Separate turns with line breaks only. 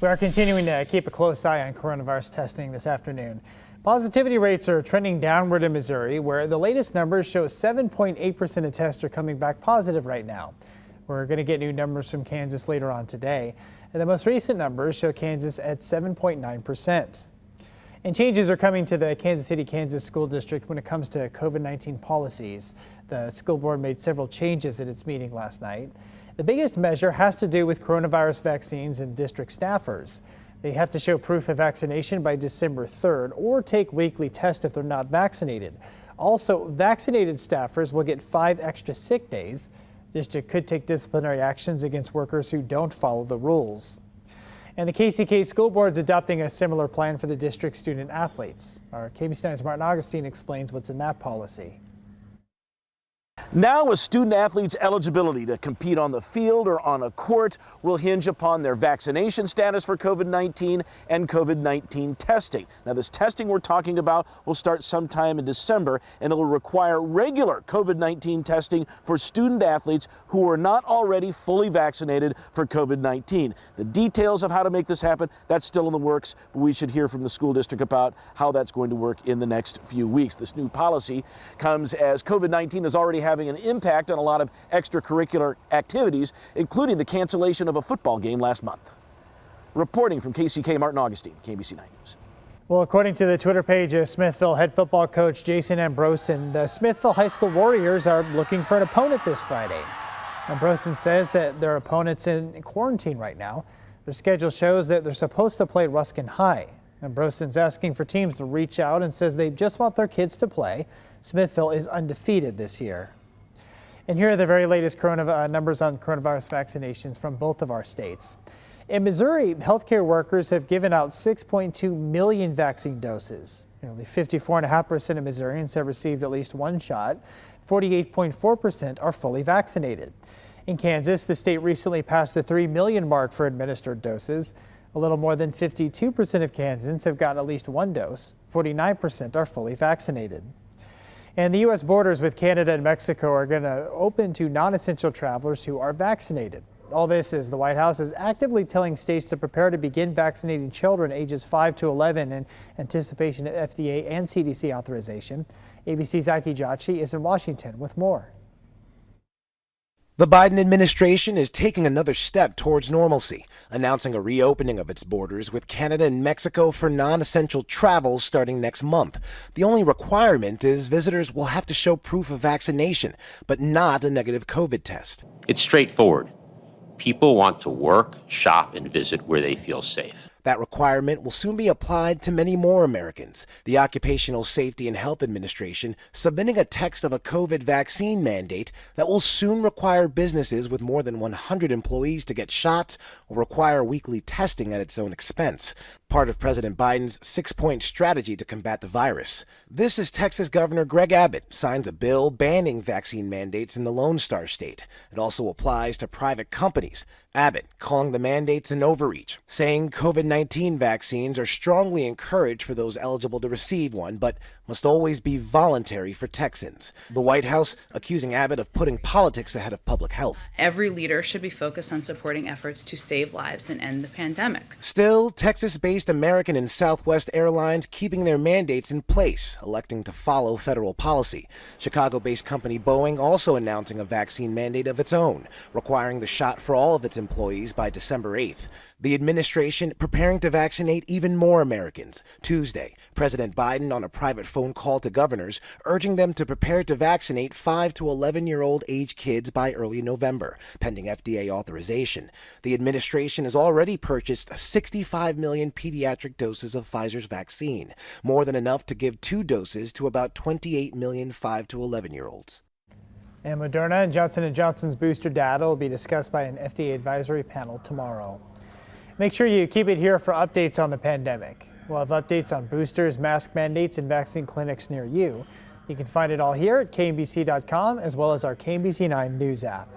We are continuing to keep a close eye on coronavirus testing this afternoon. Positivity rates are trending downward in Missouri, where the latest numbers show 7.8% of tests are coming back positive right now. We're going to get new numbers from Kansas later on today, and the most recent numbers show Kansas at 7.9%. And changes are coming to the Kansas City, Kansas School District when it comes to COVID-19 policies. The school board made several changes at its meeting last night. The biggest measure has to do with coronavirus vaccines and district staffers. They have to show proof of vaccination by December 3rd or take weekly tests if they're not vaccinated. Also, vaccinated staffers will get 5 extra sick days. The district could take disciplinary actions against workers who don't follow the rules. And the KCK School Board is adopting a similar plan for the district student athletes. Our KBC 9's Martin Augustine explains what's in that policy.
Now, a student athlete's eligibility to compete on the field or on a court will hinge upon their vaccination status for COVID-19 and COVID-19 testing. Now, this testing we're talking about will start sometime in December, and it will require regular COVID-19 testing for student athletes who are not already fully vaccinated for COVID-19. The details of how to make this happen, that's still in the works, but we should hear from the school district about how that's going to work in the next few weeks. This new policy comes as COVID-19 is already having an impact on a lot of extracurricular activities, including the cancellation of a football game last month. Reporting from KCK, Martin Augustine, KBC 9 News.
Well, according to the Twitter page of Smithville head football coach Jason Ambrosen, the Smithville High School Warriors are looking for an opponent this Friday. Ambrosen says that their opponent's in quarantine right now. Their schedule shows that they're supposed to play Ruskin High. Ambrosen's asking for teams to reach out and says they just want their kids to play. Smithville is undefeated this year. And here are the very latest numbers on coronavirus vaccinations from both of our states. In Missouri, healthcare workers have given out 6.2 million vaccine doses. Nearly 54.5% of Missourians have received at least one shot. 48.4% are fully vaccinated. In Kansas, the state recently passed the 3 million mark for administered doses. A little more than 52% of Kansans have gotten at least one dose. 49% are fully vaccinated. And the U.S. borders with Canada and Mexico are going to open to non-essential travelers who are vaccinated. All this is the White House is actively telling states to prepare to begin vaccinating children ages 5 to 11 in anticipation of FDA and CDC authorization. ABC's Aki Jachi is in Washington with more.
The Biden administration is taking another step towards normalcy, announcing a reopening of its borders with Canada and Mexico for non-essential travel starting next month. The only requirement is visitors will have to show proof of vaccination, but not a negative COVID test.
It's straightforward. People want to work, shop, and visit where they feel safe.
That requirement will soon be applied to many more Americans. The Occupational Safety and Health Administration submitting a text of a COVID vaccine mandate that will soon require businesses with more than 100 employees to get shots or require weekly testing at its own expense. Part of President Biden's 6-point strategy to combat the virus. This is Texas Governor Greg Abbott signs a bill banning vaccine mandates in the Lone Star State. It also applies to private companies. Abbott calling the mandates an overreach, saying COVID-19 vaccines are strongly encouraged for those eligible to receive one, but must always be voluntary for Texans. The White House accusing Abbott of putting politics ahead of public health.
Every leader should be focused on supporting efforts to save lives and end the pandemic.
Still, Texas-based American and Southwest Airlines keeping their mandates in place, electing to follow federal policy. Chicago-based company Boeing also announcing a vaccine mandate of its own, requiring the shot for all of its employees by December 8th. The administration preparing to vaccinate even more Americans. Tuesday, President Biden on a private phone call to governors, urging them to prepare to vaccinate 5 to 11-year-old age kids by early November, pending FDA authorization. The administration has already purchased 65 million pediatric doses of Pfizer's vaccine, more than enough to give 2 doses to about 28 million 5 to 11-year-olds.
And Moderna and Johnson & Johnson's booster data will be discussed by an FDA advisory panel tomorrow. Make sure you keep it here for updates on the pandemic. We'll have updates on boosters, mask mandates, and vaccine clinics near you. You can find it all here at KMBC.com as well as our KMBC 9 News app.